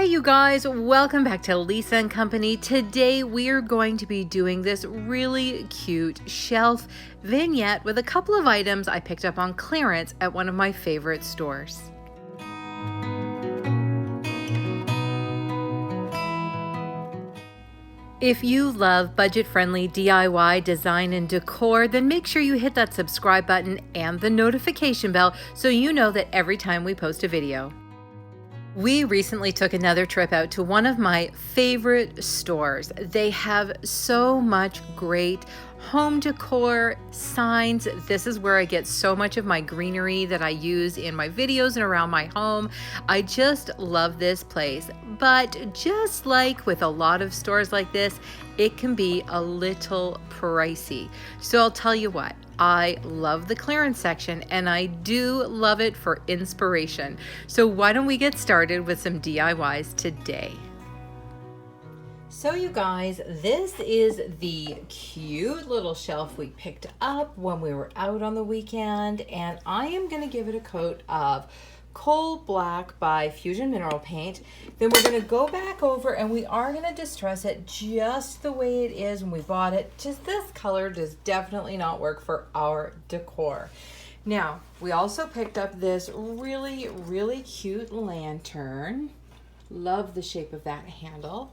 Hey you guys, welcome back to Lisa and Company. Today we are going to be doing this really cute shelf vignette with a couple of items I picked up on clearance at one of my favorite stores. If you love budget-friendly DIY design and decor, then make sure you hit that subscribe button and the notification bell so you know that every time we post a video. We recently took another trip out to one of my favorite stores. They have so much great home decor, signs. This is where I get so much of my greenery that I use in my videos and around my home. I just love this place, but just like with a lot of stores like this, it can be a little pricey. So I'll tell you what, I love the clearance section and I do love it for inspiration. So why don't we get started with some DIYs today? So you guys, this is the cute little shelf we picked up when we were out on the weekend, and I am going to give it a coat of Coal Black by Fusion Mineral Paint. Then we're going to go back over and we are going to distress it just the way it is when we bought it. Just this color does definitely not work for our decor. Now, we also picked up this really cute lantern. Love the shape of that handle.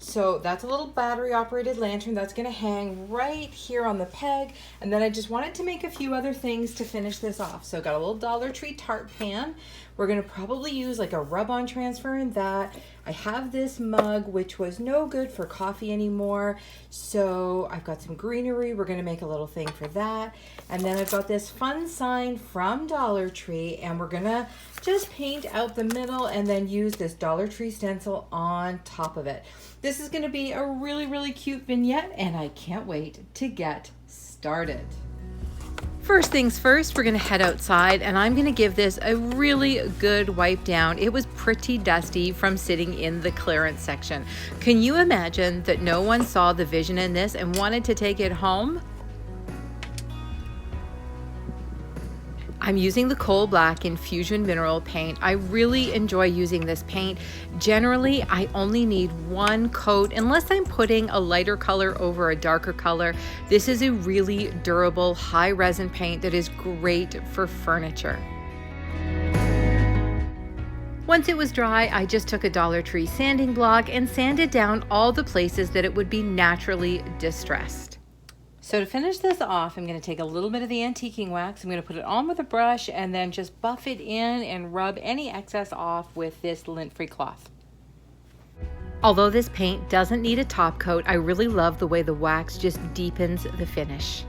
So that's a little battery operated lantern that's going to hang right here on the peg. And then I just wanted to make a few other things to finish this off. So I got a little Dollar Tree tart pan. We're going to probably use like a rub-on transfer in that. I have this mug, which was no good for coffee anymore. So I've got some greenery. We're going to make a little thing for that. And then I've got this fun sign from Dollar Tree, and we're going to just paint out the middle and then use this Dollar Tree stencil on top of it. This is going to be a really cute vignette, and I can't wait to get started. First things first, we're going to head outside and I'm going to give this a really good wipe down. It was pretty dusty from sitting in the clearance section. Can you imagine that no one saw the vision in this and wanted to take it home? I'm using the Coal Black in Fusion Mineral Paint. I really enjoy using this paint. Generally, I only need one coat unless I'm putting a lighter color over a darker color. This is a really durable, high resin paint that is great for furniture. Once it was dry, I just took a Dollar Tree sanding block and sanded down all the places that it would be naturally distressed. So to finish this off, I'm going to take a little bit of the antiquing wax. I'm going to put it on with a brush and then just buff it in and rub any excess off with this lint-free cloth. Although this paint doesn't need a top coat, I really love the way the wax just deepens the finish.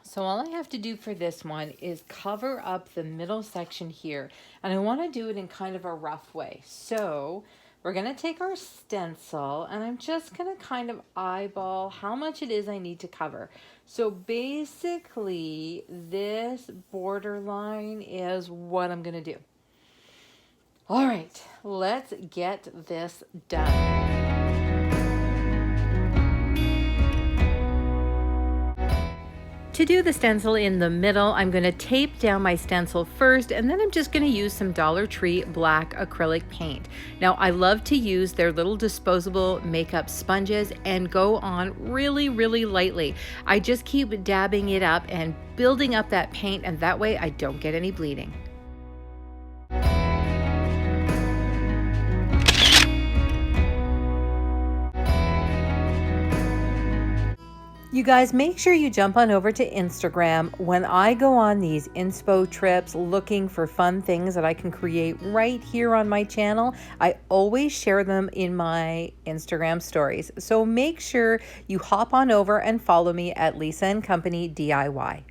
So all I have to do for this one is cover up the middle section here, and I want to do it in kind of a rough way. So we're going to take our stencil and I'm just going to kind of eyeball how much it is I need to cover. So basically this borderline is what I'm going to do. All right, let's get this done. To do the stencil in the middle, I'm going to tape down my stencil first, and then I'm just going to use some Dollar Tree black acrylic paint. Now, I love to use their little disposable makeup sponges and go on really lightly. I just keep dabbing it up and building up that paint, and that way I don't get any bleeding. You guys, make sure you jump on over to Instagram. When I go on these inspo trips looking for fun things that I can create right here on my channel, I always share them in my Instagram stories. So make sure you hop on over and follow me at Lisa and Company DIY.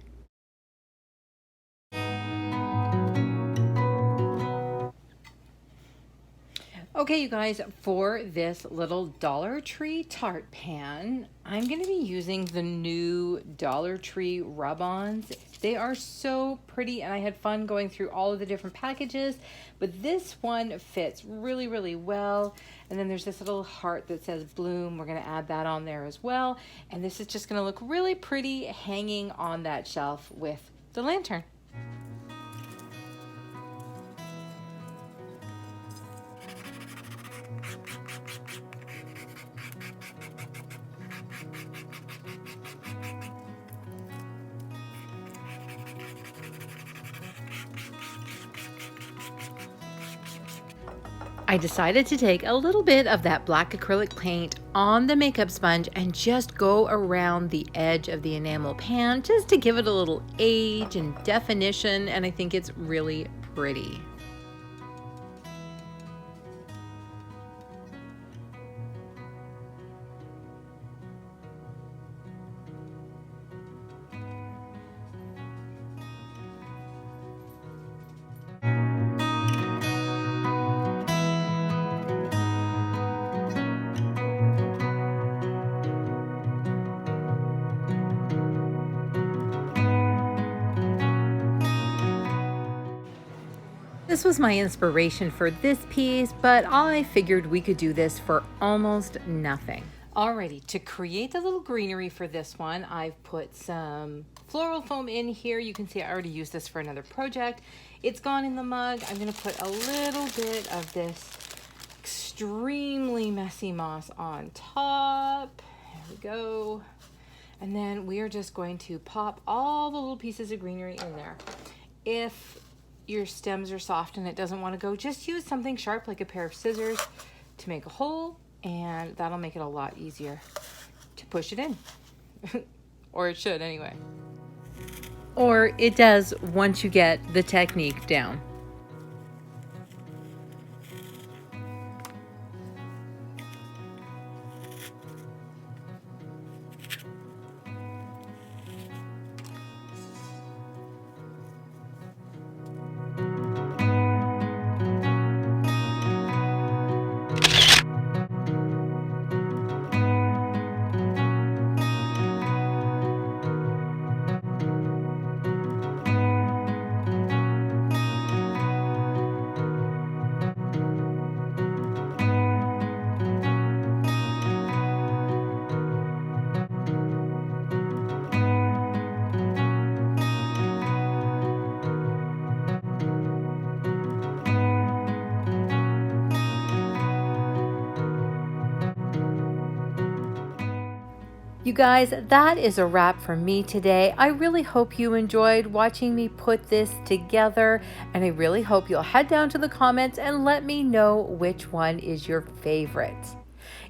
Okay, you guys, for this little Dollar Tree tart pan, I'm going to be using the new Dollar Tree rub-ons. They are so pretty, and I had fun going through all of the different packages, but this one fits really well. And then there's this little heart that says bloom. We're going to add that on there as well. And this is just going to look really pretty hanging on that shelf with the lantern. I decided to take a little bit of that black acrylic paint on the makeup sponge and just go around the edge of the enamel pan just to give it a little age and definition, and I think it's really pretty. This was my inspiration for this piece, but I figured we could do this for almost nothing. Alrighty, to create the little greenery for this one, I've put some floral foam in here. You can see I already used this for another project. It's gone in the mug. I'm gonna put a little bit of this extremely messy moss on top. There we go. And then we are just going to pop all the little pieces of greenery in there. If your stems are soft and it doesn't want to go, just use something sharp like a pair of scissors to make a hole, and that'll make it a lot easier to push it in. Or it should anyway. Or it does once you get the technique down. You guys, that is a wrap for me today. I really hope you enjoyed watching me put this together, and I really hope you'll head down to the comments and let me know which one is your favorite.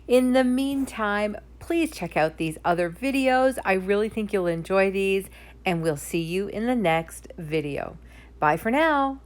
In the meantime, please check out these other videos. I really think you'll enjoy these, and we'll see you in the next video. Bye for now.